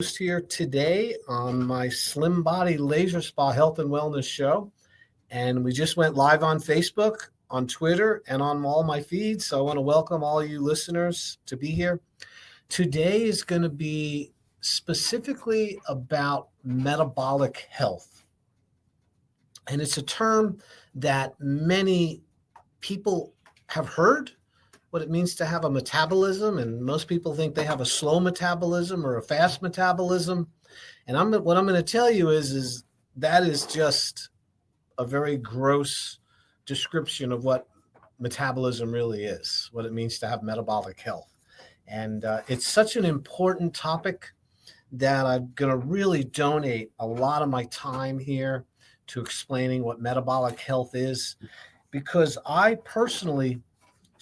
Here today on my Slim Body Laser Spa Health and Wellness Show. And we just went live on Facebook, on Twitter, and on all my feeds. So I want to welcome all you listeners to be here. Today is going to be specifically about metabolic health. And it's a term that many people have heard, what it means to have a metabolism, and most people think they have a slow metabolism or a fast metabolism. And what I'm going to tell you is that is just a very gross description of what metabolism really is, what it means to have metabolic health. And it's such an important topic that I'm going to really donate a lot of my time here to explaining what metabolic health is, because I personally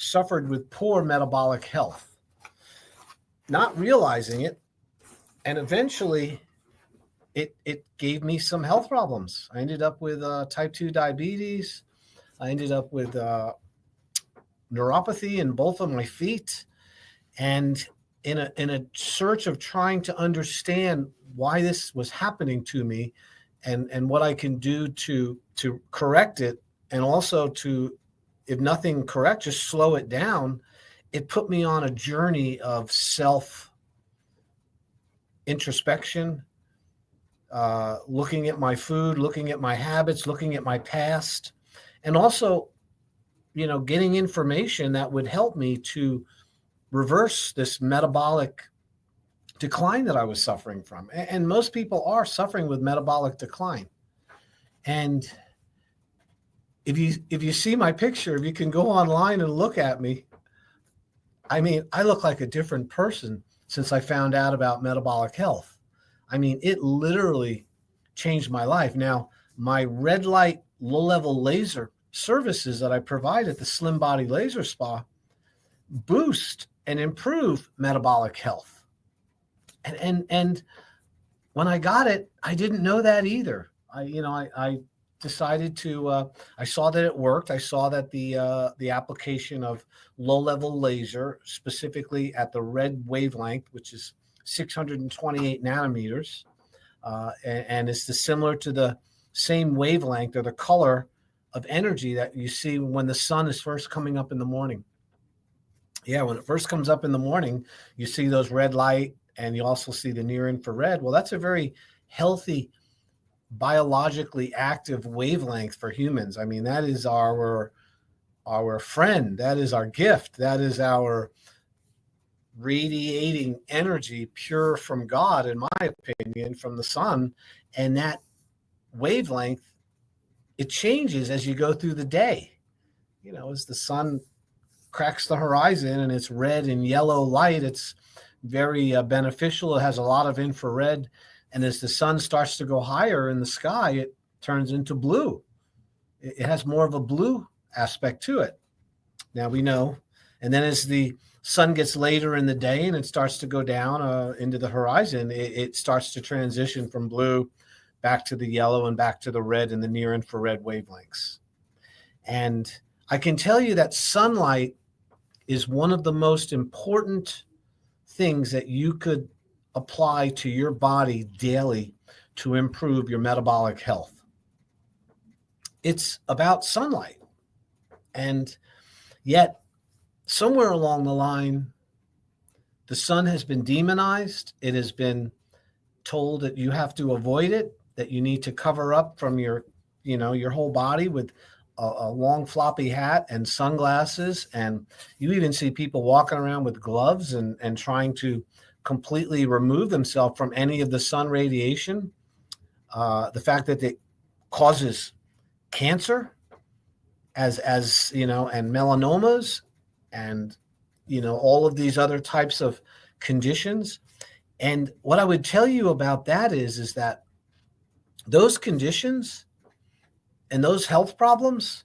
suffered with poor metabolic health, not realizing it. And eventually it gave me some health problems. I ended up with type 2 diabetes. I ended up with neuropathy in both of my feet. And in a search of trying to understand why this was happening to me and what I can do to correct it, and also to, if nothing correct, just slow it down, it put me on a journey of self introspection, looking at my food, looking at my habits, looking at my past, and also, getting information that would help me to reverse this metabolic decline that I was suffering from. And most people are suffering with metabolic decline. And if you see my picture, if you can go online and look at me, I mean, I look like a different person since I found out about metabolic health. I mean, it literally changed my life. Now, my red light, low level laser services that I provide at the Slim Body Laser Spa boost and improve metabolic health. And when I got it, I didn't know that either. I decided to, I saw that it worked. I saw that the application of low-level laser, specifically at the red wavelength, which is 628 nanometers, and it's similar to the same wavelength or the color of energy that you see when the sun is first coming up in the morning. Yeah, when it first comes up in the morning, you see those red light, and you also see the near infrared. Well, that's a very healthy, biologically active wavelength for humans. I mean, that is our friend. That is our gift. That is our radiating energy, pure from God, in my opinion, from the sun. And that wavelength, it changes as you go through the day. As the sun cracks the horizon and it's red and yellow light, it's very beneficial. It has a lot of infrared. And as the sun starts to go higher in the sky, it turns into blue. It has more of a blue aspect to it. Now we know. And then as the sun gets later in the day and it starts to go down into the horizon, it starts to transition from blue back to the yellow and back to the red and the near infrared wavelengths. And I can tell you that sunlight is one of the most important things that you could apply to your body daily to improve your metabolic health. It's about sunlight. And yet, somewhere along the line, the sun has been demonized. It has been told that you have to avoid it, that you need to cover up from your whole body with a long floppy hat and sunglasses. And you even see people walking around with gloves and trying to completely remove themselves from any of the sun radiation. The fact that it causes cancer and melanomas and, all of these other types of conditions. And what I would tell you about that is that those conditions and those health problems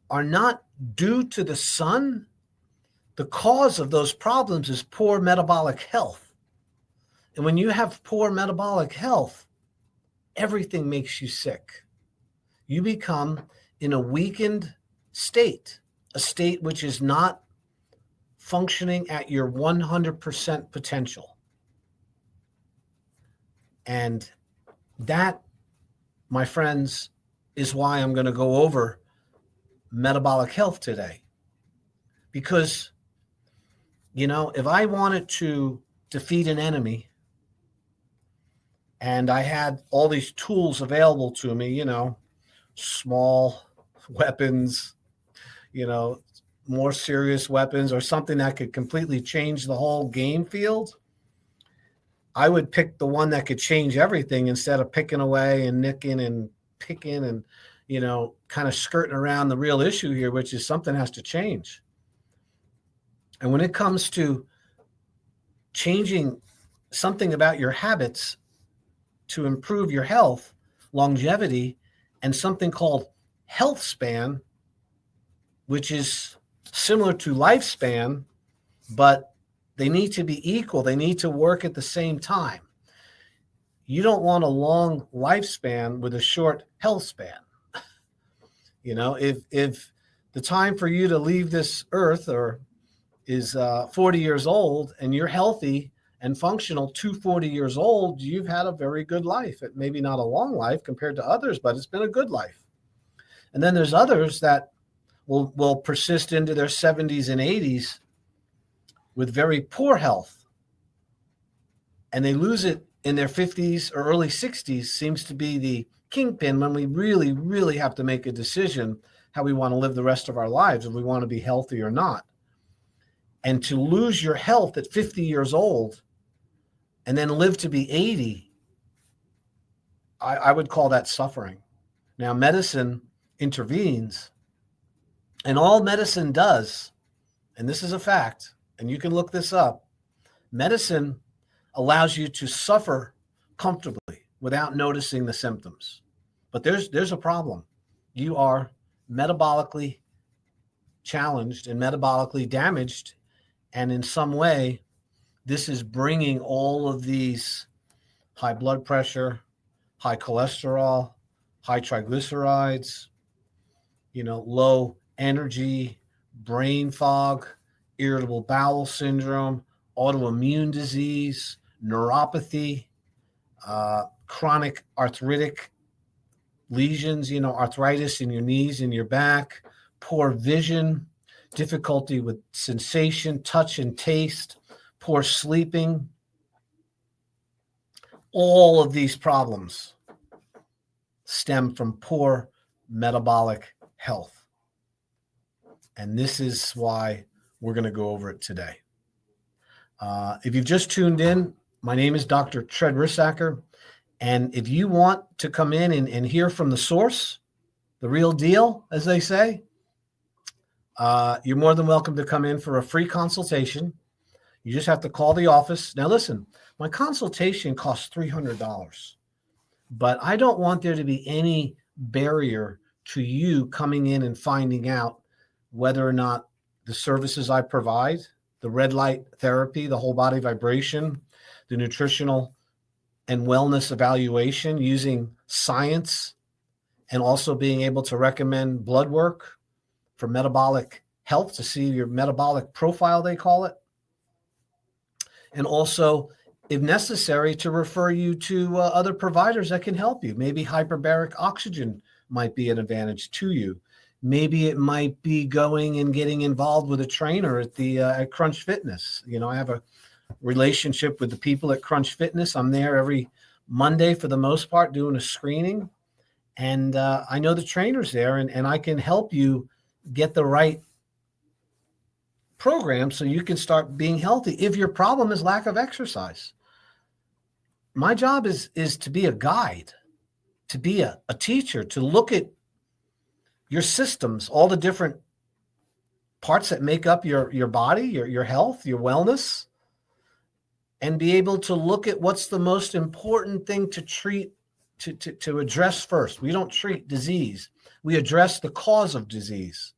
are not due to the sun. The cause of those problems is poor metabolic health. And when you have poor metabolic health, everything makes you sick. You become in a weakened state, a state which is not functioning at your 100% potential. And that, my friends, is why I'm going to go over metabolic health today. Because, if I wanted to defeat an enemy and I had all these tools available to me, small weapons, more serious weapons, or something that could completely change the whole game field, I would pick the one that could change everything instead of picking away and nicking and picking and, kind of skirting around the real issue here, which is something has to change. And when it comes to changing something about your habits to improve your health, longevity, and something called health span, which is similar to lifespan, but they need to be equal. They need to work at the same time. You don't want a long lifespan with a short health span. If the time for you to leave this earth is 40 years old and you're healthy and functional to 40 years old, you've had a very good life. It maybe not a long life compared to others, but it's been a good life. And then there's others that will persist into their 70s and 80s with very poor health. And they lose it in their 50s or early 60s, seems to be the kingpin when we really, really have to make a decision how we want to live the rest of our lives, if we want to be healthy or not. And to lose your health at 50 years old and then live to be 80, I would call that suffering. Now, medicine intervenes, and all medicine does, and this is a fact, and you can look this up, medicine allows you to suffer comfortably without noticing the symptoms. But there's a problem. You are metabolically challenged and metabolically damaged, and in some way, this is bringing all of these high blood pressure, high cholesterol, high triglycerides, low energy, brain fog, irritable bowel syndrome, autoimmune disease, neuropathy, chronic arthritic lesions, arthritis in your knees and your back, poor vision, difficulty with sensation, touch, and taste, poor sleeping. All of these problems stem from poor metabolic health. And this is why we're going to go over it today. If you've just tuned in, my name is Dr. Tread Rissacker. And if you want to come in and hear from the source, the real deal, as they say, you're more than welcome to come in for a free consultation. You just have to call the office. Now, listen, my consultation costs $300, but I don't want there to be any barrier to you coming in and finding out whether or not the services I provide, the red light therapy, the whole body vibration, the nutritional and wellness evaluation using science, and also being able to recommend blood work for metabolic health to see your metabolic profile, they call it. And also, if necessary, to refer you to other providers that can help you. Maybe hyperbaric oxygen might be an advantage to you. Maybe it might be going and getting involved with a trainer at Crunch Fitness. I have a relationship with the people at Crunch Fitness. I'm there every Monday for the most part doing a screening. And I know the trainers there, and I can help you get the right program so you can start being healthy if your problem is lack of exercise. My job is to be a guide, to be a teacher, to look at your systems, all the different parts that make up your body, your health, your wellness, and be able to look at what's the most important thing to treat, to address first. We don't treat disease. We address the cause of disease.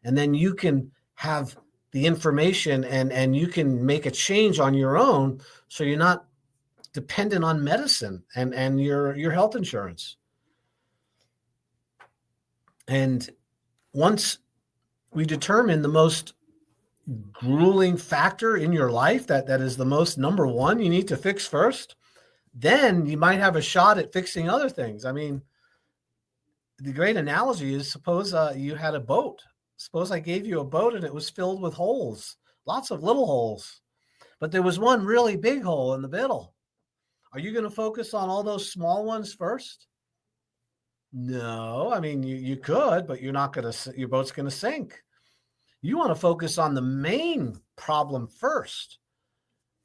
And then you can have the information and you can make a change on your own so you're not dependent on medicine and your health insurance. And once we determine the most grueling factor in your life that is the most number one you need to fix first, then you might have a shot at fixing other things. I mean, the great analogy is, suppose you had a boat. Suppose I gave you a boat and it was filled with holes, lots of little holes, but there was one really big hole in the middle. Are you going to focus on all those small ones first? No, I mean, you could, but you're not going to, your boat's going to sink. You want to focus on the main problem first.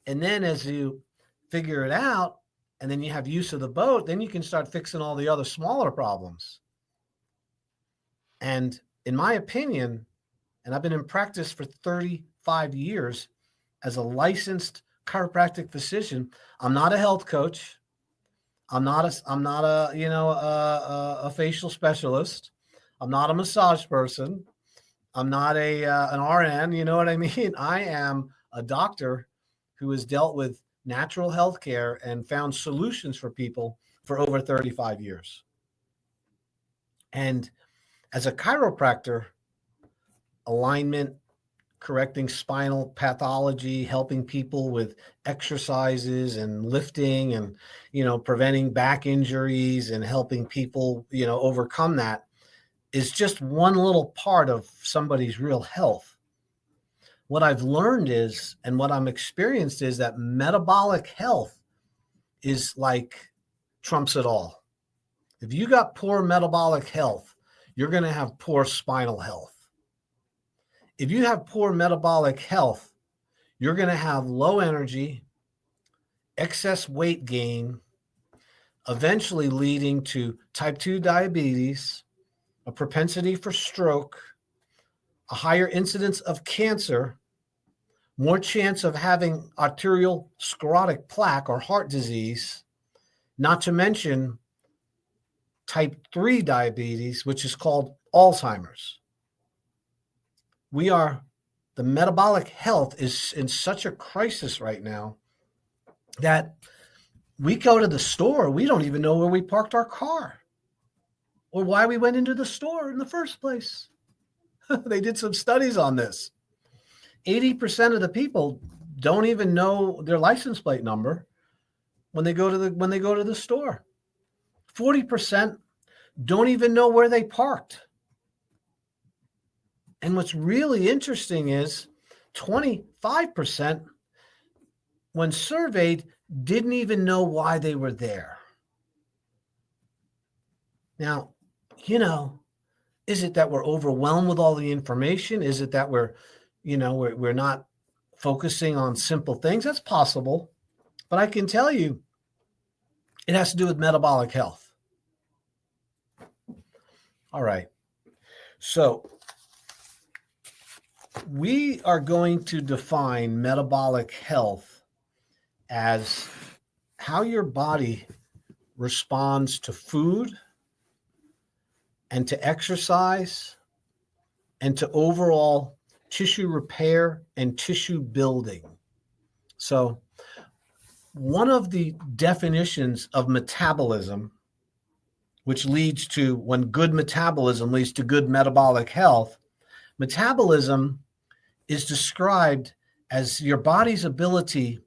And then as you figure it out, and then you have use of the boat, then you can start fixing all the other smaller problems. And in my opinion, and I've been in practice for 35 years as a licensed chiropractic physician, I'm not a health coach. I'm not a facial specialist. I'm not a massage person. I'm not an RN. You know what I mean? I am a doctor who has dealt with natural health care and found solutions for people for over 35 years. And as a chiropractor, alignment, correcting spinal pathology, helping people with exercises and lifting and, preventing back injuries and helping people, overcome that is just one little part of somebody's real health. What I've learned is, and what I'm experienced is, that metabolic health is like trumps it all. If you got poor metabolic health, you're going to have poor spinal health. If you have poor metabolic health, you're going to have low energy, excess weight gain, eventually leading to type 2 diabetes, a propensity for stroke, a higher incidence of cancer, more chance of having arterial sclerotic plaque or heart disease, not to mention type 3 diabetes, which is called Alzheimer's. The metabolic health is in such a crisis right now that we go to the store, we don't even know where we parked our car or why we went into the store in the first place. They did some studies on this. 80% of the people don't even know their license plate number when they go to the store. 40% don't even know where they parked. And what's really interesting is 25%, when surveyed, didn't even know why they were there. Now, is it that we're overwhelmed with all the information? Is it that we're not focusing on simple things? That's possible. But I can tell you, it has to do with metabolic health. All right. So we are going to define metabolic health as how your body responds to food and to exercise and to overall tissue repair and tissue building. So one of the definitions of metabolism, which leads to, when good metabolism leads to good metabolic health, metabolism is described as your body's ability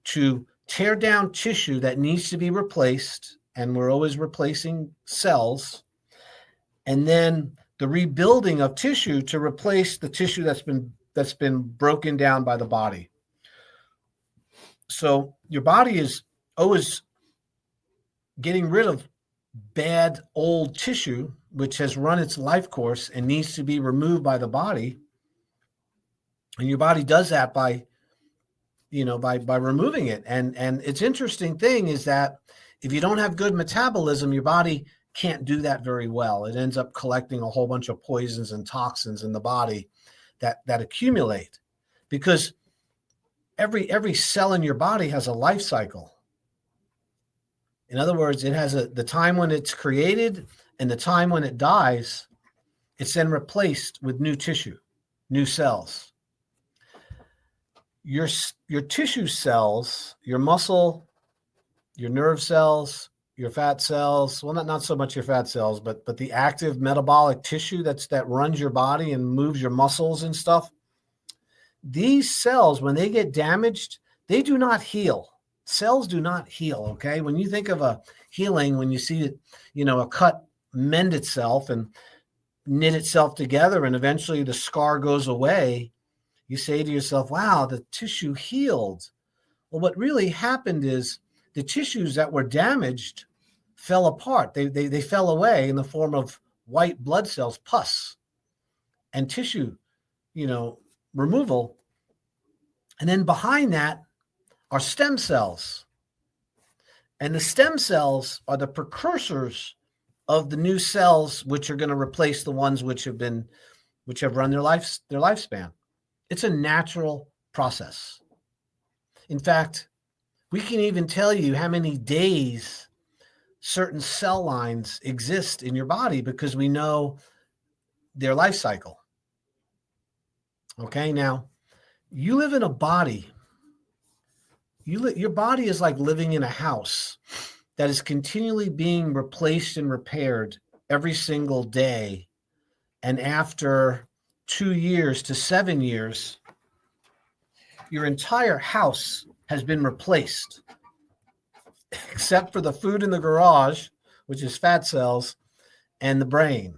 to tear down tissue that needs to be replaced, and we're always replacing cells, and then the rebuilding of tissue to replace the tissue that's been broken down by the body. So your body is always getting rid of bad old tissue, which has run its life course and needs to be removed by the body. And your body does that by removing it. And it's interesting thing is that if you don't have good metabolism, your body can't do that very well. It ends up collecting a whole bunch of poisons and toxins in the body that accumulate, because every cell in your body has a life cycle. In other words, it has the time when it's created and the time when it dies. It's then replaced with new tissue, new cells. Your tissue cells, your muscle, your nerve cells, your fat cells, well, not so much your fat cells, but the active metabolic tissue that runs your body and moves your muscles and stuff. These cells, when they get damaged, they do not heal. Cells do not heal, okay? When you think of a healing, when you see it, a cut mend itself and knit itself together and eventually the scar goes away, you say to yourself, wow, the tissue healed. Well, what really happened is the tissues that were damaged fell apart. They fell away in the form of white blood cells, pus, and tissue, removal. And then behind that are stem cells. And the stem cells are the precursors of the new cells, which are going to replace the ones which have run their lifespan. It's a natural process. In fact, we can even tell you how many days certain cell lines exist in your body because we know their life cycle. Okay, now you live in a body. Your body is like living in a house that is continually being replaced and repaired every single day. And after 2 years to 7 years, your entire house has been replaced, except for the food in the garage, which is fat cells, and the brain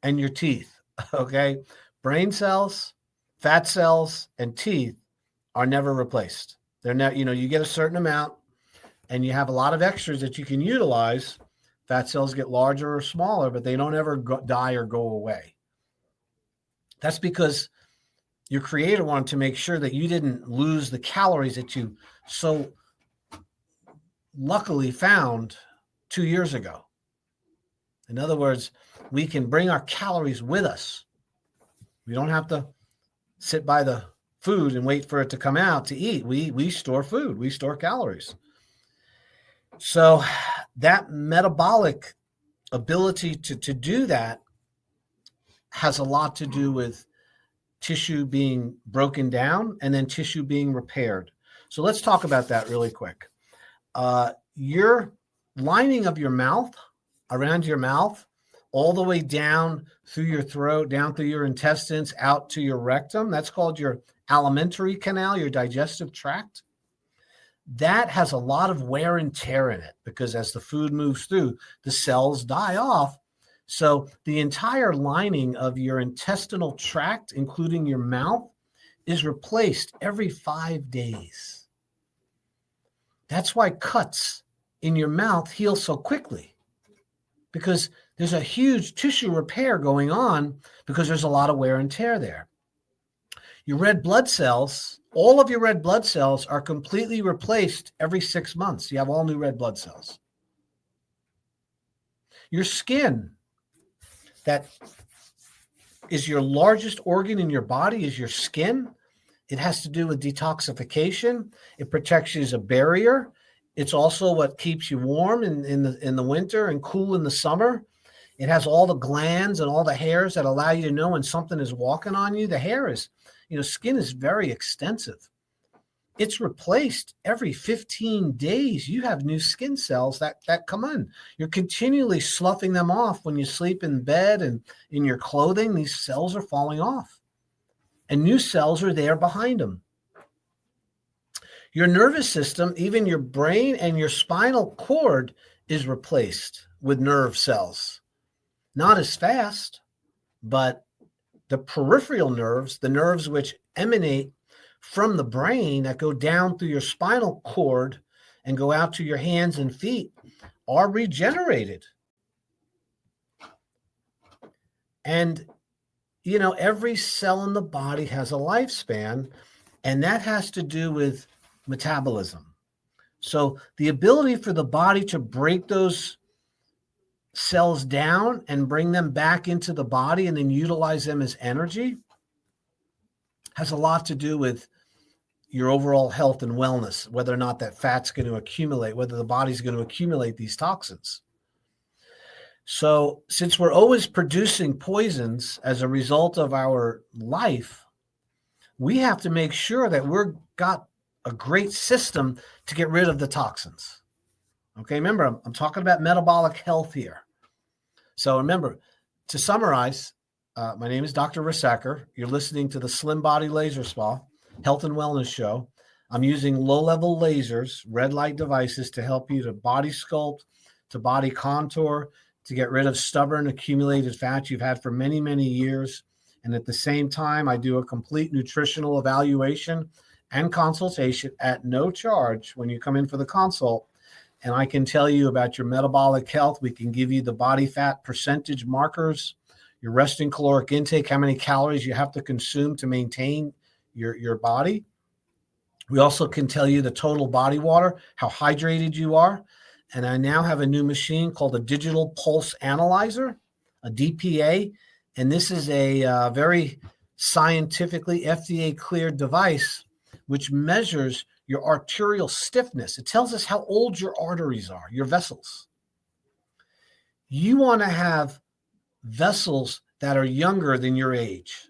and your teeth. Okay? Brain cells, fat cells, and teeth are never replaced. They're not, you get a certain amount and you have a lot of extras that you can utilize. Fat cells get larger or smaller, but they don't ever die or go away. That's because your creator wanted to make sure that you didn't lose the calories that you so luckily found 2 years ago. In other words, we can bring our calories with us. We don't have to sit by the food and wait for it to come out to eat. We store food. We store calories. So that metabolic ability to do that has a lot to do with tissue being broken down and then tissue being repaired. So let's talk about that really quick. Your lining of your mouth, around your mouth, all the way down through your throat, down through your intestines, out to your rectum, that's called your alimentary canal, your digestive tract. That has a lot of wear and tear in it because as the food moves through, the cells die off. So the entire lining of your intestinal tract, including your mouth, is replaced every 5 days. That's why cuts in your mouth heal so quickly, because there's a huge tissue repair going on because there's a lot of wear and tear there. Your red blood cells, all of your red blood cells are completely replaced every 6 months. You have all new red blood cells. Your skin, that is your largest organ in your body, is your skin. It has to do with detoxification. It protects you as a barrier. It's also what keeps you warm in the winter and cool in the summer. It has all the glands and all the hairs that allow you to know when something is walking on you. The hair is, skin is very extensive. It's replaced every 15 days. You have new skin cells that come in. You're continually sloughing them off when you sleep in bed and in your clothing. These cells are falling off. And new cells are there behind them. Your nervous system, even your brain and your spinal cord, is replaced with nerve cells. Not as fast, but the peripheral nerves, the nerves which emanate from the brain that go down through your spinal cord and go out to your hands and feet, are regenerated. And, every cell in the body has a lifespan, and that has to do with metabolism. So the ability for the body to break those cells down and bring them back into the body and then utilize them as energy has a lot to do with your overall health and wellness, whether or not that fat's going to accumulate, whether the body's going to accumulate these toxins. So since we're always producing poisons as a result of our life, we have to make sure that we've got a great system to get rid of the toxins. Okay, remember, I'm talking about metabolic health here. So remember, to summarize, my name is Dr. Risacker. You're listening to the Slim Body Laser Spa Health and Wellness Show. I'm using low-level lasers, red light devices to help you to body sculpt, to body contour, to get rid of stubborn accumulated fat you've had for many, many years. And at the same time, I do a complete nutritional evaluation and consultation at no charge when you come in for the consult. And I can tell you about your metabolic health. We can give you the body fat percentage markers, your resting caloric intake, how many calories you have to consume to maintain your body. We also can tell you the total body water, how hydrated you are. And I now have a new machine called a digital pulse analyzer, a DPA. And this is a very scientifically FDA cleared device, which measures your arterial stiffness. It tells us how old your arteries are, your vessels. You want to have vessels that are younger than your age.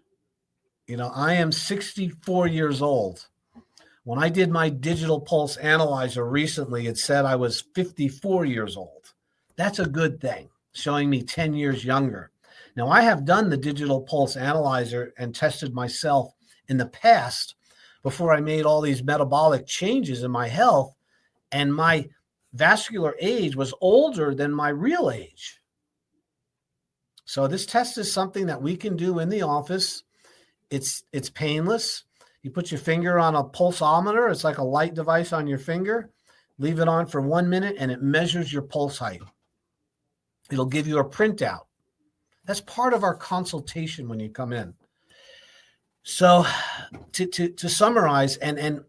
You know, I am 64 years old. When I did my digital pulse analyzer recently, it said I was 54 years old. That's a good thing, showing me 10 years younger. Now, I have done the digital pulse analyzer and tested myself in the past before I made all these metabolic changes in my health, and my vascular age was older than my real age. So this test is something that we can do in the office. It's painless. You put your finger on a pulsometer. It's like a light device on your finger. Leave it on for 1 minute, and it measures your pulse height. It'll give you a printout. That's part of our consultation when you come in. So to summarize, and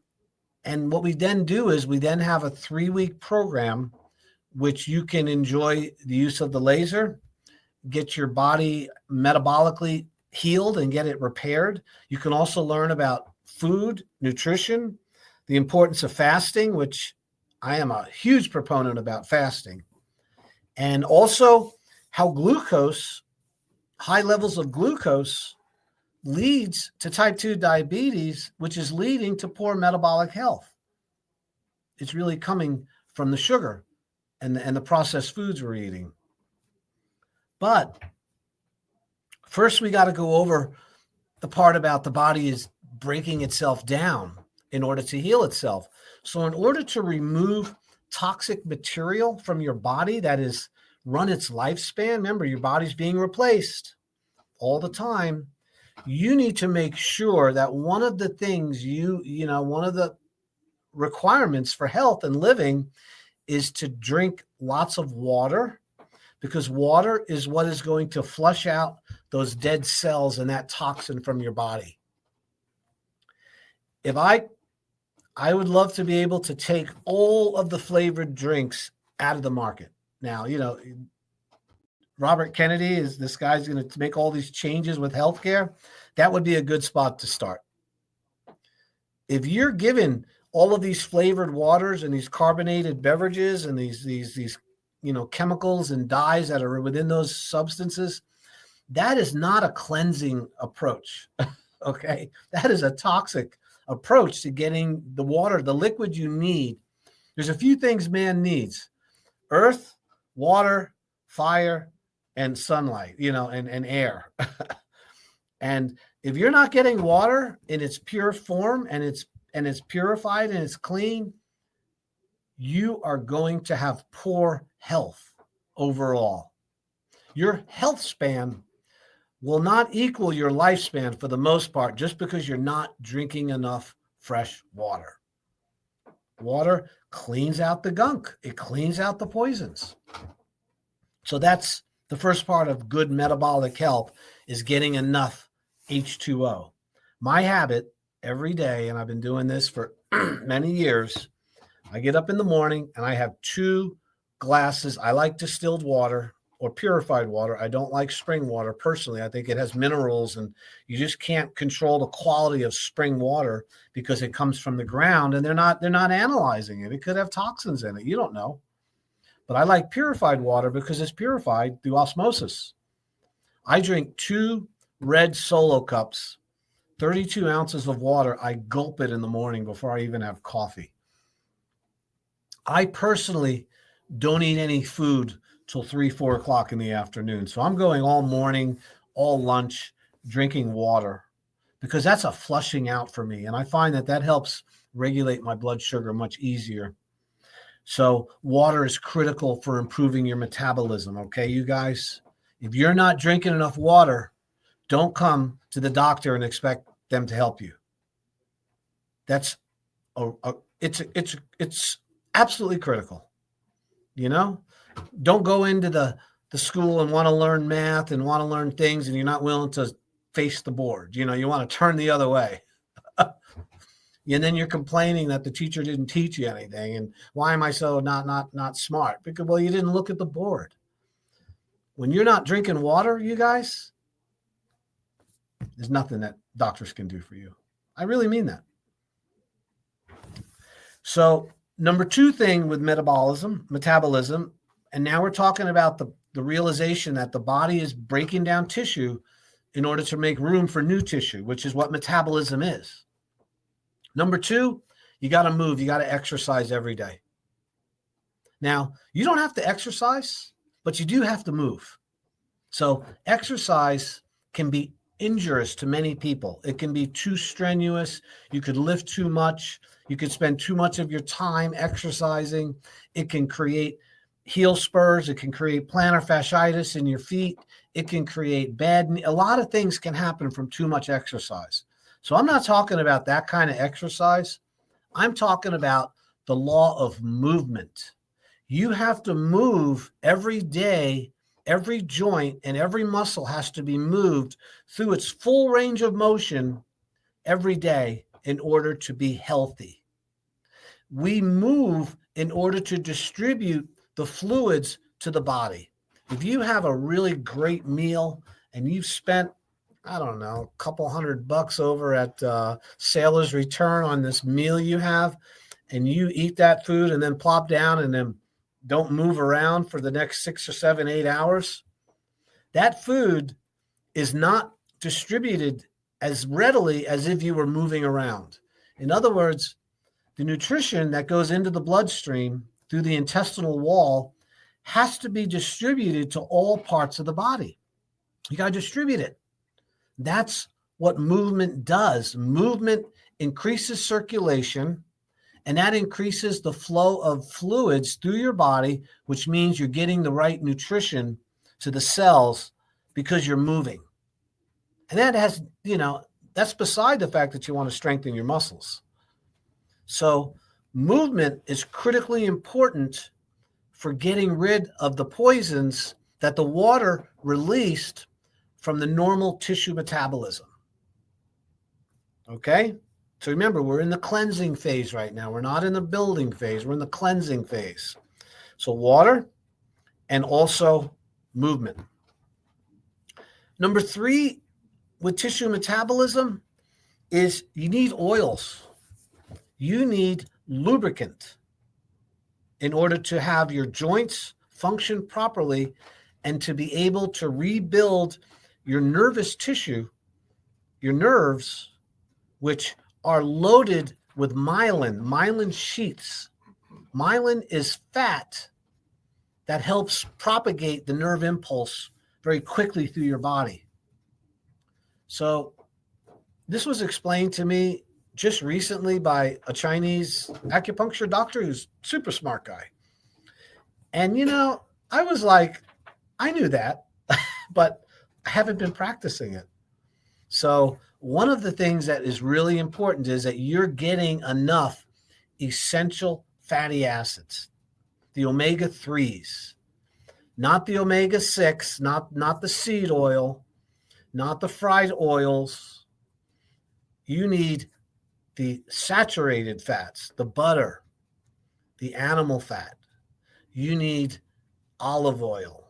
what we then do is we then have a 3-week program, which you can enjoy the use of the laser, get your body metabolically healed and get it repaired. You can also learn about food, nutrition, the importance of fasting, which I am a huge proponent about fasting, and also how glucose, high levels of glucose, leads to type 2 diabetes, which is leading to poor metabolic health. It's really coming from the sugar and the processed foods we're eating. But first, we got to go over the part about the body is breaking itself down in order to heal itself. So in order to remove toxic material from your body that is run its lifespan, remember, your body's being replaced all the time. You need to make sure that one of the things one of the requirements for health and living is to drink lots of water, because water is what is going to flush out those dead cells and that toxin from your body. If I would love to be able to take all of the flavored drinks out of the market. Now, Robert Kennedy is this guy's going to make all these changes with healthcare. That would be a good spot to start. If you're given all of these flavored waters and these carbonated beverages and these chemicals and dyes that are within those substances, that is not a cleansing approach. Okay, that is a toxic approach to getting the water, the liquid you need. There's a few things man needs: earth, water, fire, and sunlight, and air. And if you're not getting water in its pure form and it's purified and it's clean, you are going to have poor health overall. Your health span will not equal your lifespan for the most part, just because you're not drinking enough fresh water. Water cleans out the gunk. It cleans out the poisons. So that's the first part of good metabolic health, is getting enough H2O. My habit every day, and I've been doing this for many years, I get up in the morning and I have 2 glasses. I like distilled water or purified water. I don't like spring water personally. I think it has minerals, and you just can't control the quality of spring water because it comes from the ground and they're not analyzing it. It could have toxins in it. You don't know. But I like purified water because it's purified through osmosis. I drink 2 red Solo cups, 32 ounces of water. I gulp it in the morning before I even have coffee. I personally don't eat any food till 3-4 o'clock in the afternoon. So I'm going all morning, all lunch, drinking water, because that's a flushing out for me. And I find that helps regulate my blood sugar much easier. So water is critical for improving your metabolism. Okay, you guys, if you're not drinking enough water, don't come to the doctor and expect them to help you. That's it's absolutely critical. You know, don't go into the school and want to learn math and want to learn things, and you're not willing to face the board. You know, you want to turn the other way. And then you're complaining that the teacher didn't teach you anything. And why am I so not smart? Because, well, you didn't look at the board. When you're not drinking water, you guys, there's nothing that doctors can do for you. I really mean that. So number 2 thing with metabolism, and now we're talking about the realization that the body is breaking down tissue in order to make room for new tissue, which is what metabolism is. Number 2, you got to move. You got to exercise every day. Now, you don't have to exercise, but you do have to move. So exercise can be injurious to many people. It can be too strenuous. You could lift too much. You could spend too much of your time exercising. It can create heel spurs. It can create plantar fasciitis in your feet. It can create a lot of things can happen from too much exercise. So I'm not talking about that kind of exercise. I'm talking about the law of movement. You have to move every day. Every joint and every muscle has to be moved through its full range of motion every day in order to be healthy. We move in order to distribute the fluids to the body. If you have a really great meal and you've spent, I don't know, a couple $100 over at Sailor's Return on this meal you have, and you eat that food and then plop down and then don't move around for the next 6 or 7, 8 hours, that food is not distributed as readily as if you were moving around. In other words, the nutrition that goes into the bloodstream through the intestinal wall has to be distributed to all parts of the body. You got to distribute it. That's what movement does. Movement increases circulation, and that increases the flow of fluids through your body, which means you're getting the right nutrition to the cells because you're moving. And that has, that's beside the fact that you want to strengthen your muscles. So movement is critically important for getting rid of the poisons that the water released from the normal tissue metabolism. Okay? So remember, we're in the cleansing phase right now. We're not in the building phase. We're in the cleansing phase. So water and also movement. Number 3 with tissue metabolism is you need oils. You need lubricant in order to have your joints function properly and to be able to rebuild your nervous tissue, your nerves, which are loaded with myelin sheaths. Myelin is fat that helps propagate the nerve impulse very quickly through your body. So this was explained to me just recently by a Chinese acupuncture doctor who's a super smart guy. And, I was like, I knew that, but I haven't been practicing it. So one of the things that is really important is that you're getting enough essential fatty acids, the omega-3s, not the omega-6, not the seed oil, not the fried oils. You need the saturated fats, the butter, the animal fat. You need olive oil.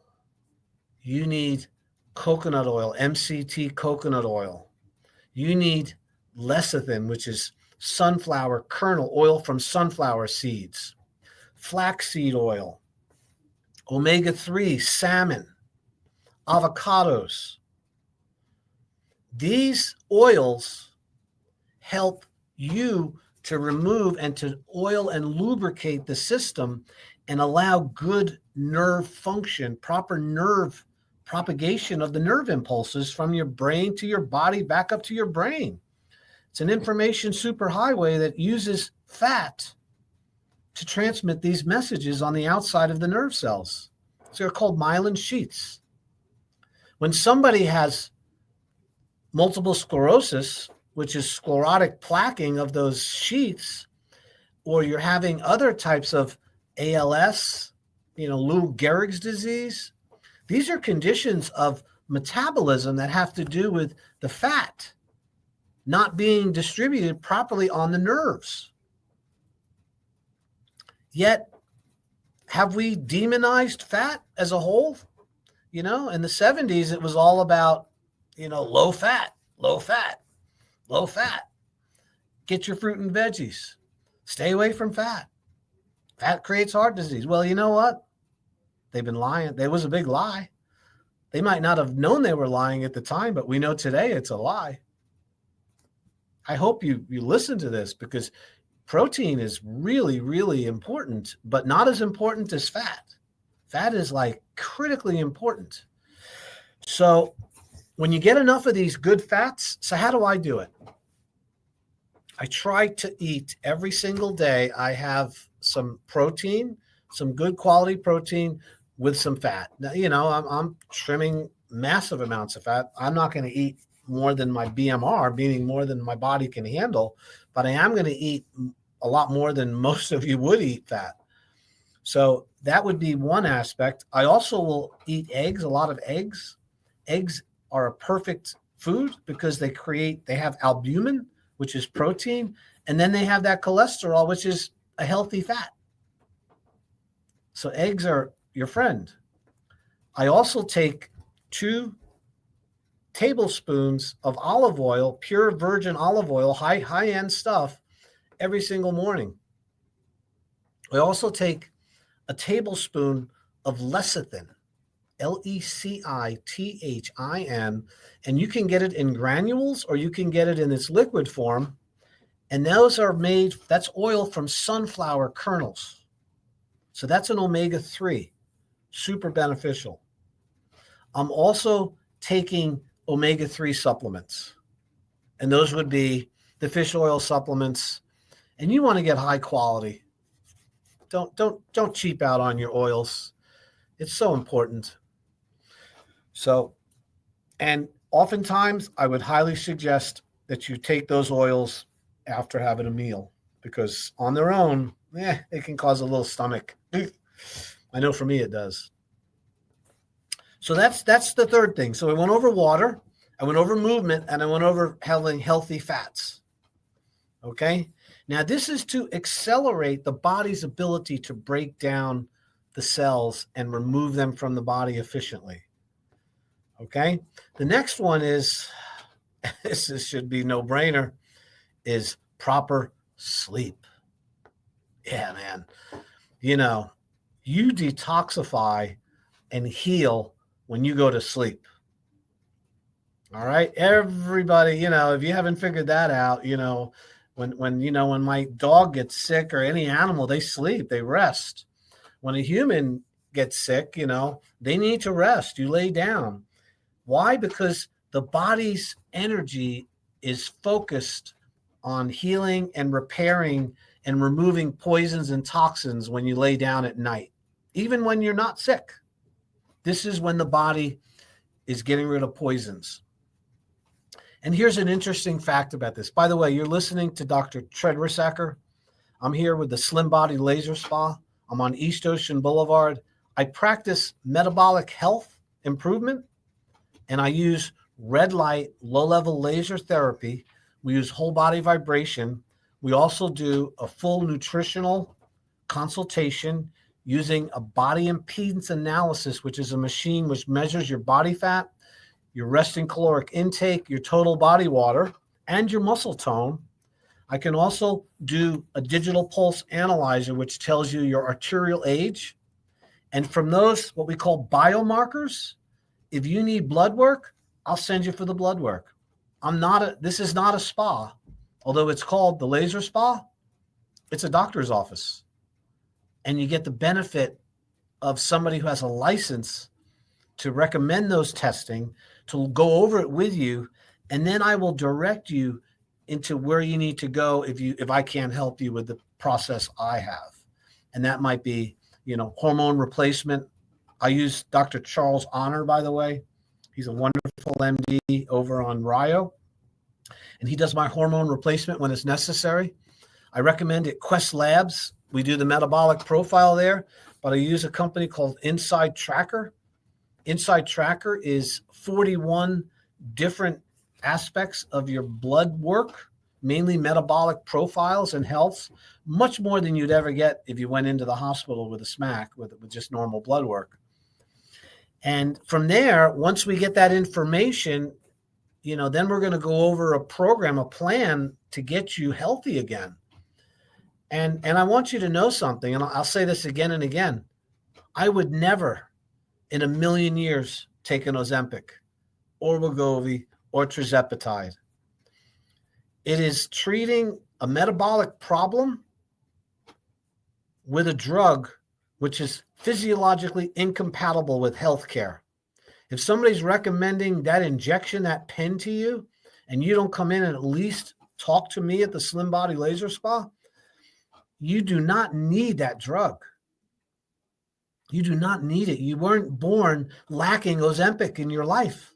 You need coconut oil, MCT coconut oil. You need lecithin, which is sunflower kernel, oil from sunflower seeds, flaxseed oil, omega-3, salmon, avocados. These oils help you to remove and to oil and lubricate the system and allow good nerve function, proper nerve propagation of the nerve impulses from your brain to your body back up to your brain. It's an information superhighway that uses fat to transmit these messages on the outside of the nerve cells. So they're called myelin sheaths. When somebody has multiple sclerosis, which is sclerotic plaquing of those sheaths, or you're having other types of ALS, Lou Gehrig's disease, these are conditions of metabolism that have to do with the fat not being distributed properly on the nerves. Yet, have we demonized fat as a whole? In the 70s, it was all about, low fat, low fat, low fat. Get your fruit and veggies. Stay away from fat. Fat creates heart disease. Well, you know what? They've been lying. There was a big lie. They might not have known they were lying at the time, but we know today it's a lie. I hope you listen to this, because protein is really, really important, but not as important as fat. Fat is like critically important. So when you get enough of these good fats, so how do I do it? I try to eat every single day. I have some protein, some good quality protein with some fat. Now, I'm trimming massive amounts of fat. I'm not going to eat more than my BMR, meaning more than my body can handle, but I am going to eat a lot more than most of you would eat fat. So that would be one aspect. I also will eat eggs, a lot of eggs. Eggs are a perfect food because they have albumin, which is protein, and then they have that cholesterol, which is a healthy fat. So eggs are your friend. I also take 2 tablespoons of olive oil, pure virgin olive oil, high-end stuff, every single morning. I also take a tablespoon of lecithin, Lecithin, and you can get it in granules or you can get it in its liquid form. And those are that's oil from sunflower kernels. So that's an omega-3, super beneficial. I'm also taking omega-3 supplements, and those would be the fish oil supplements. And you want to get high quality. Don't cheap out on your oils. It's so important. So, and oftentimes I would highly suggest that you take those oils after having a meal, because on their own, it can cause a little stomach. I know for me it does. So that's the third thing. So I went over water, I went over movement, and I went over having healthy fats. Okay? Now, this is to accelerate the body's ability to break down the cells and remove them from the body efficiently. Okay? The next one is, this should be no-brainer, is proper sleep. Yeah, man. You detoxify and heal when you go to sleep. All right? Everybody, if you haven't figured that out, when my dog gets sick, or any animal, they sleep, they rest. When a human gets sick, they need to rest. You lay down. Why? Because the body's energy is focused on healing and repairing and removing poisons and toxins when you lay down at night, even when you're not sick. This is when the body is getting rid of poisons. And here's an interesting fact about this. By the way, you're listening to Dr. Treadrisacker. I'm here with the Slim Body Laser Spa. I'm on East Ocean Boulevard. I practice metabolic health improvement, and I use red light, low-level laser therapy. We use whole body vibration. We also do a full nutritional consultation using a body impedance analysis, which is a machine which measures your body fat, your resting caloric intake, your total body water, and your muscle tone. I can also do a digital pulse analyzer, which tells you your arterial age. And from those, what we call biomarkers, if you need blood work, I'll send you for the blood work. This is not a spa, although it's called the laser spa. It's a doctor's office. And you get the benefit of somebody who has a license to recommend those testing, to go over it with you, and then I will direct you into where you need to go if I can't help you with the process I have. And that might be, hormone replacement. I use Dr. Charles Honor, by the way. He's a wonderful MD over on Rio, and he does my hormone replacement when it's necessary. I recommend it Quest Labs. We do the metabolic profile there, but I use a company called Inside Tracker. Inside Tracker is 41 different aspects of your blood work, mainly metabolic profiles and health, much more than you'd ever get if you went into the hospital with a SMAC, with just normal blood work. And from there, once we get that information, then we're going to go over a program, a plan to get you healthy again. And I want you to know something, and I'll say this again and again. I would never in a million years take an Ozempic or Wegovy or tirzepatide. It is treating a metabolic problem with a drug which is physiologically incompatible with healthcare. If somebody's recommending that injection, that pen to you, and you don't come in and at least talk to me at the Slim Body Laser Spa, you do not need that drug. You do not need it. You weren't born lacking Ozempic in your life.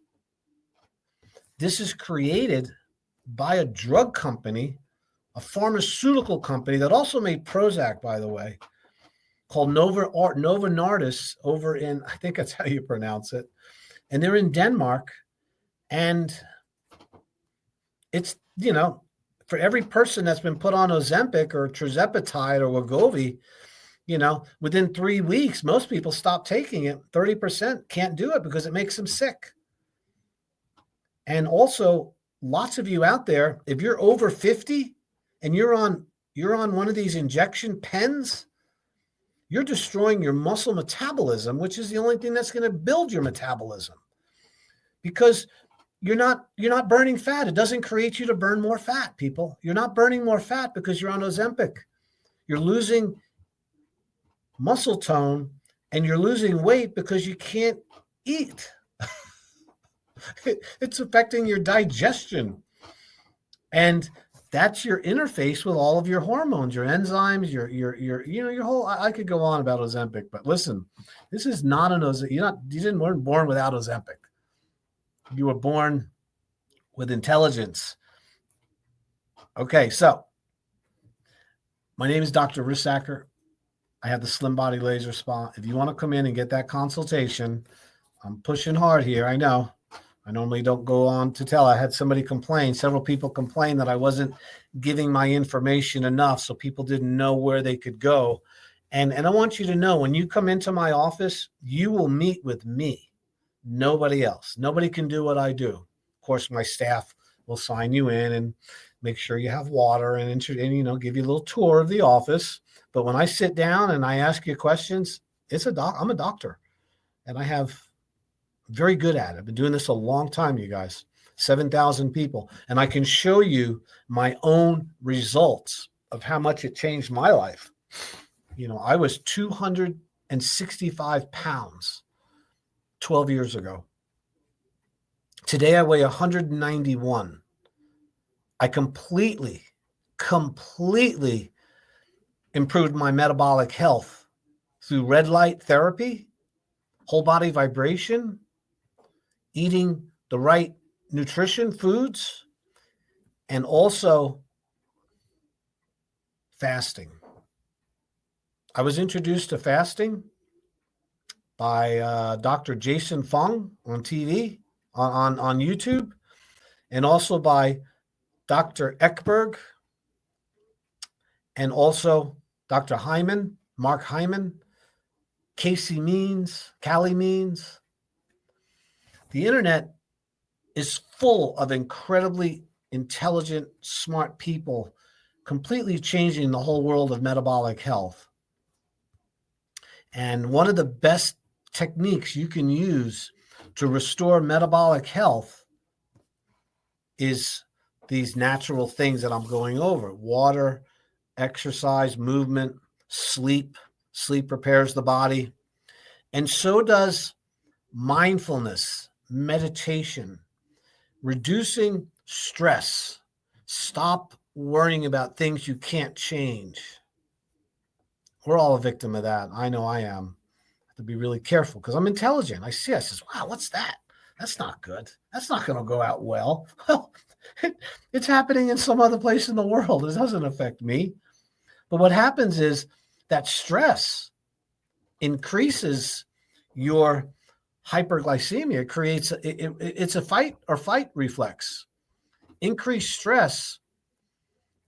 This is created by a drug company, a pharmaceutical company that also made Prozac, by the way, called Novo Nordisk over in, I think that's how you pronounce it. And they're in Denmark. And it's, for every person that's been put on Ozempic or tirzepatide or Wegovy, within 3 weeks, most people stop taking it. 30% can't do it because it makes them sick. And also, lots of you out there, if you're over 50 and you're on one of these injection pens, you're destroying your muscle metabolism, which is the only thing that's going to build your metabolism, because you're not burning fat. It doesn't create you to burn more fat, people. You're not burning more fat because you're on Ozempic. You're losing muscle tone and you're losing weight because you can't eat. It's affecting your digestion. And that's your interface with all of your hormones, your enzymes, your whole, I could go on about Ozempic, but listen, this is not an Ozempic. You weren't born without Ozempic. You were born with intelligence. Okay, so my name is Dr. Rissacker. I have the Slim Body Laser Spa. If you want to come in and get that consultation, I'm pushing hard here. I know. I normally don't go on to tell. I had several people complain that I wasn't giving my information enough, so people didn't know where they could go. And I want you to know, when you come into my office, you will meet with me. Nobody else. Nobody can do what I do. Of course, my staff will sign you in and make sure you have water and give you a little tour of the office. But when I sit down and I ask you questions, I'm a doctor, and I have very good at it. I've been doing this a long time, you guys, 7,000 people. And I can show you my own results of how much it changed my life. I was 265 pounds 12 years ago. Today I weigh 191. I completely improved my metabolic health through red light therapy, whole body vibration, eating the right nutrition foods, and also fasting. I was introduced to fasting by Dr. Jason Fung on TV, on YouTube, and also by Dr. Ekberg, and also Dr. Hyman, Mark Hyman, Callie Means. The internet is full of incredibly intelligent, smart people, completely changing the whole world of metabolic health. And one of the best techniques you can use to restore metabolic health is these natural things that I'm going over: water, exercise, movement, sleep. Sleep repairs the body. And so does mindfulness, meditation, reducing stress, Stop worrying about things you can't change. We're all a victim of that. I know I am. I have to be really careful because I'm intelligent. I says, wow, what's that? That's not good. That's not going to go out well. Well, it's happening in some other place in the world. It doesn't affect me. But what happens is that stress increases your hyperglycemia. It's a fight or flight reflex. Increased stress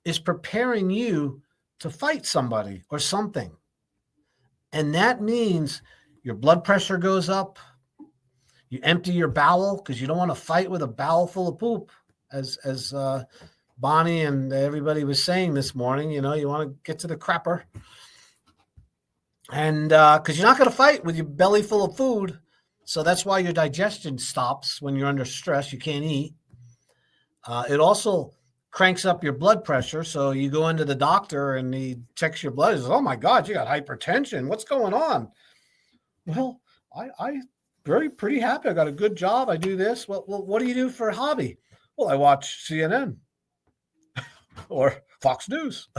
is preparing you to fight somebody or something. And that means your blood pressure goes up. You empty your bowel because you don't want to fight with a bowel full of poop, as Bonnie and everybody was saying this morning. You want to get to the crapper. And because you're not going to fight with your belly full of food. So that's why your digestion stops when you're under stress. You can't eat. It also cranks up your blood pressure. So you go into the doctor and he checks your blood. He says, oh my God, you got hypertension. What's going on? Well, I pretty happy. I got a good job. I do this. Well, what do you do for a hobby? Well, I watch CNN or Fox News.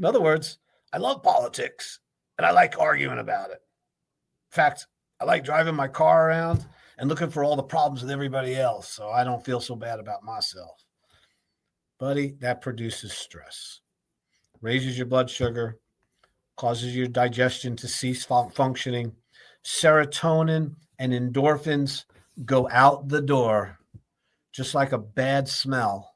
In other words, I love politics and I like arguing about it. In fact, I like driving my car around and looking for all the problems with everybody else so I don't feel so bad about myself. Buddy, that produces stress, raises your blood sugar, causes your digestion to cease functioning. Serotonin and endorphins go out the door, just like a bad smell.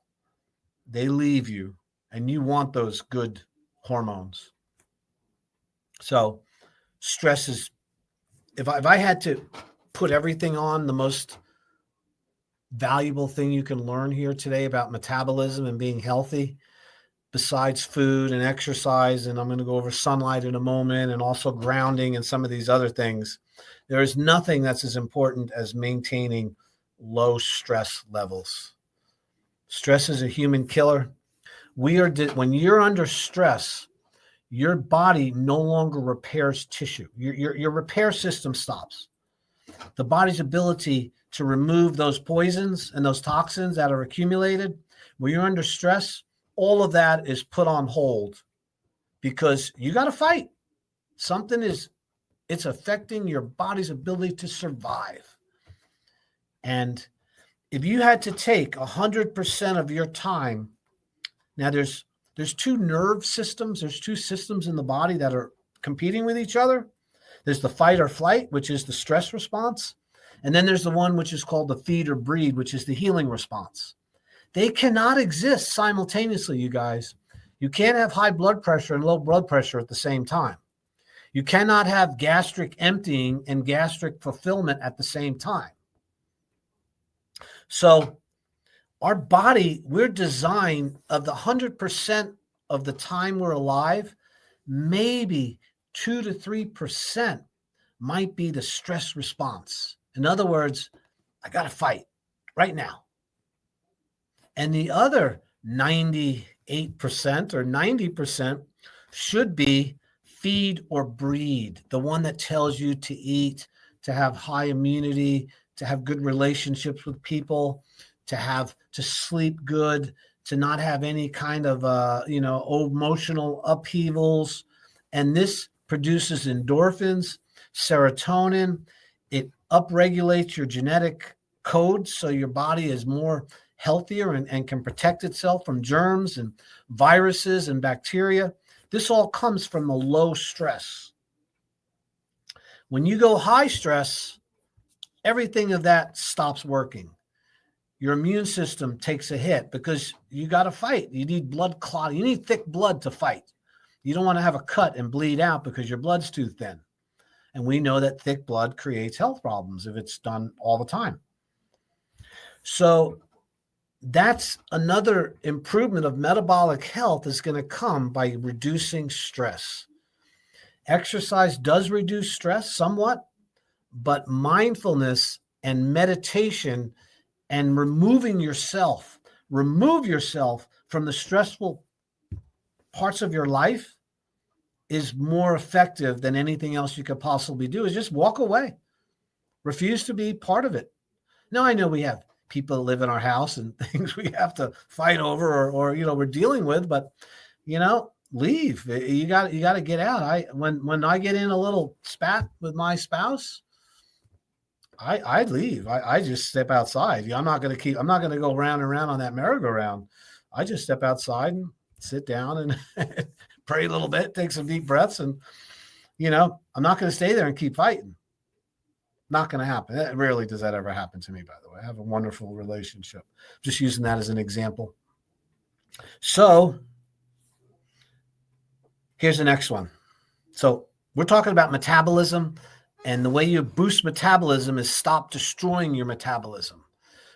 They leave you, and you want those good hormones. So stress is, if I had to put everything on, the most valuable thing you can learn here today about metabolism and being healthy, besides food and exercise, and I'm going to go over sunlight in a moment, and also grounding and some of these other things, there is nothing that's as important as maintaining low stress levels. Stress is a human killer. When you're under stress, your body no longer repairs tissue. Your repair system stops. The body's ability to remove those poisons and those toxins that are accumulated, when you're under stress, all of that is put on hold because you got to fight. It's affecting your body's ability to survive. And if you had to take 100% of your time, now there's two nerve systems. There's two systems in the body that are competing with each other. There's the fight or flight, which is the stress response. And then there's the one which is called the feed or breed, which is the healing response. They cannot exist simultaneously, you guys. You can't have high blood pressure and low blood pressure at the same time. You cannot have gastric emptying and gastric fulfillment at the same time. So our body, we're designed, of the 100% of the time we're alive, maybe 2 to 3% might be the stress response. In other words, I got to fight right now. And the other 98% or 90% should be feed or breed, the one that tells you to eat, to have high immunity, to have good relationships with people, to sleep good, to not have any kind of emotional upheavals. And this produces endorphins, serotonin. It upregulates your genetic code so your body is more healthier and can protect itself from germs and viruses and bacteria. This all comes from the low stress. When you go high stress, everything of that stops working. Your immune system takes a hit because you got to fight. You need blood clot. You need thick blood to fight. You don't want to have a cut and bleed out because your blood's too thin. And we know that thick blood creates health problems if it's done all the time. So that's another improvement of metabolic health is going to come by reducing stress. Exercise does reduce stress somewhat, but mindfulness and meditation and remove yourself from the stressful parts of your life is more effective than anything else you could possibly do. Is just walk away. Refuse to be part of it. Now, I know we have people that live in our house and things we have to fight over or we're dealing with, but leave. You got to get out. When I get in a little spat with my spouse, I leave. I just step outside. I'm not going to go round and round on that merry-go-round. I just step outside and sit down and pray a little bit, take some deep breaths. And, I'm not going to stay there and keep fighting. Not going to happen. Rarely does that ever happen to me, by the way. I have a wonderful relationship. Just using that as an example. So here's the next one. So we're talking about metabolism, and the way you boost metabolism is stop destroying your metabolism.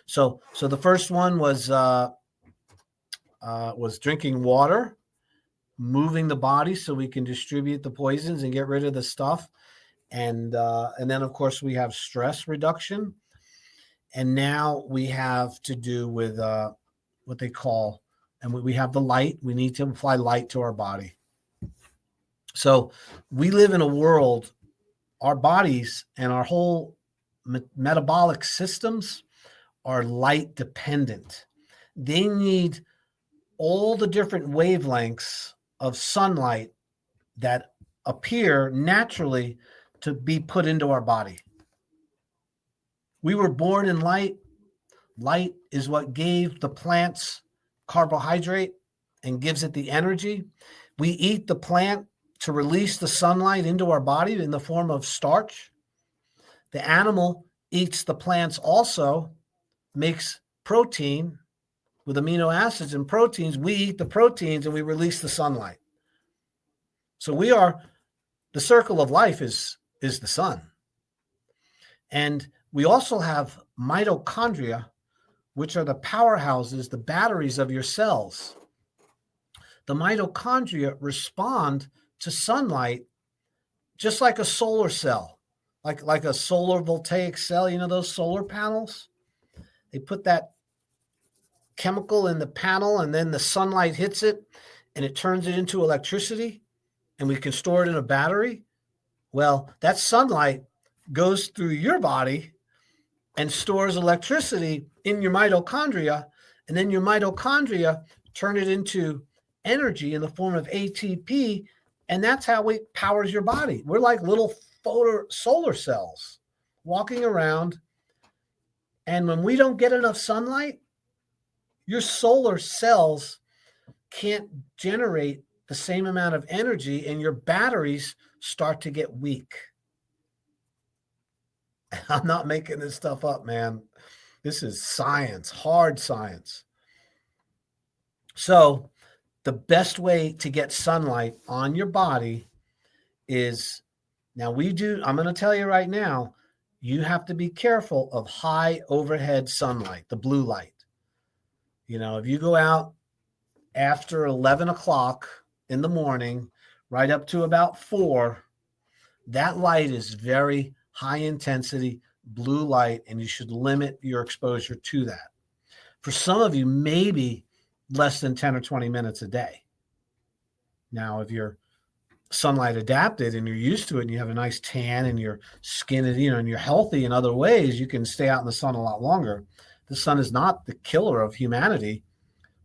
So the first one was drinking water, moving the body so we can distribute the poisons and get rid of the stuff. And then, of course, we have stress reduction. And now we have to do with what they call, and we have the light. We need to apply light to our body. So we live in a world, our bodies and our whole metabolic systems are light dependent. They need all the different wavelengths of sunlight that appear naturally to be put into our body. We were born in light. Light is what gave the plants carbohydrate and gives it the energy. We eat the plant to release the sunlight into our body in the form of starch. The animal eats the plants also, makes protein with amino acids and proteins. We eat the proteins and we release the sunlight. So the circle of life is the sun. And we also have mitochondria, which are the powerhouses, the batteries of your cells. The mitochondria respond to sunlight just like a solar cell, like a solar voltaic cell, those solar panels. They put that chemical in the panel and then the sunlight hits it and it turns it into electricity and we can store it in a battery. Well, that sunlight goes through your body and stores electricity in your mitochondria, and then your mitochondria turn it into energy in the form of ATP, and that's how it powers your body. We're like little solar cells walking around, and when we don't get enough sunlight, your solar cells can't generate the same amount of energy, and your batteries start to get weak. I'm not making this stuff up, man. This is science, hard science. So the best way to get sunlight on your body is, I'm going to tell you right now, you have to be careful of high overhead sunlight, the blue light. If you go out after 11 o'clock in the morning, right up to about 4, that light is very high intensity blue light, and you should limit your exposure to that. For some of you, maybe less than 10 or 20 minutes a day. Now, if you're sunlight adapted and you're used to it and you have a nice tan and your skin is, and you're healthy in other ways, you can stay out in the sun a lot longer. The sun is not the killer of humanity.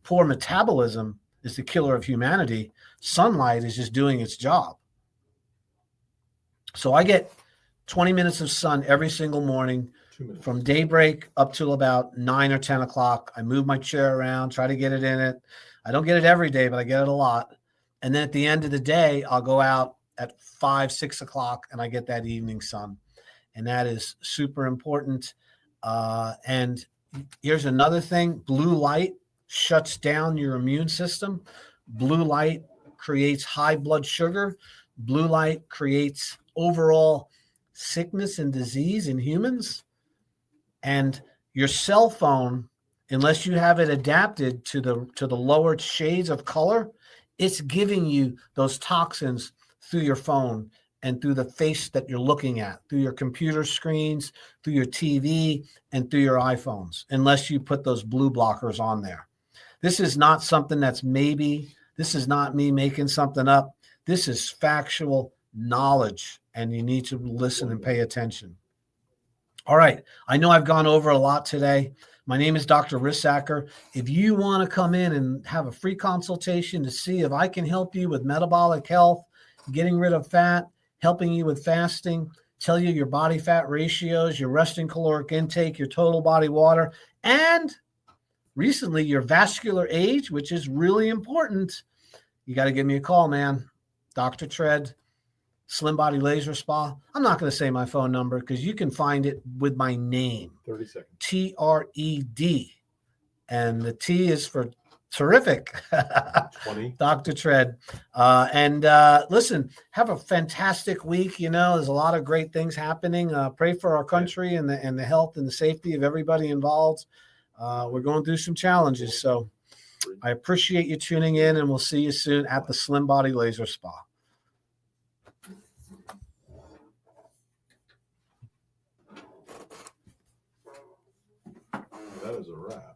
Poor metabolism is the killer of humanity. Sunlight is just doing its job. So I get 20 minutes of sun every single morning from daybreak up till about 9 or 10 o'clock. I move my chair around, try to get it in it. I don't get it every day, but I get it a lot. And then at the end of the day, I'll go out at 5, 6 o'clock and I get that evening sun. And that is super important. And here's another thing. Blue light shuts down your immune system. Blue light creates high blood sugar. Blue light creates overall sickness and disease in humans. And your cell phone, unless you have it adapted to the lower shades of color, it's giving you those toxins through your phone and through the face that you're looking at, through your computer screens, through your TV, and through your iPhones, unless you put those blue blockers on there. This is not something that's maybe. This is not me making something up. This is factual knowledge, and you need to listen and pay attention. All right. I know I've gone over a lot today, My name is Dr. Rissacker. If you want to come in and have a free consultation to see if I can help you with metabolic health, getting rid of fat, helping you with fasting, tell you your body fat ratios, your resting caloric intake, your total body water, and recently your vascular age, which is really important, you got to give me a call, man. Dr. Tread, Slim Body Laser Spa. I'm not going to say my phone number because you can find it with my name. 30 seconds. TRED. And the T is for terrific. 20. Dr. Tread. Listen, have a fantastic week. You know, there's a lot of great things happening. Pray for our country and the health and the safety of everybody involved. We're going through some challenges. So I appreciate you tuning in, and we'll see you soon at the Slim Body Laser Spa. That is a wrap.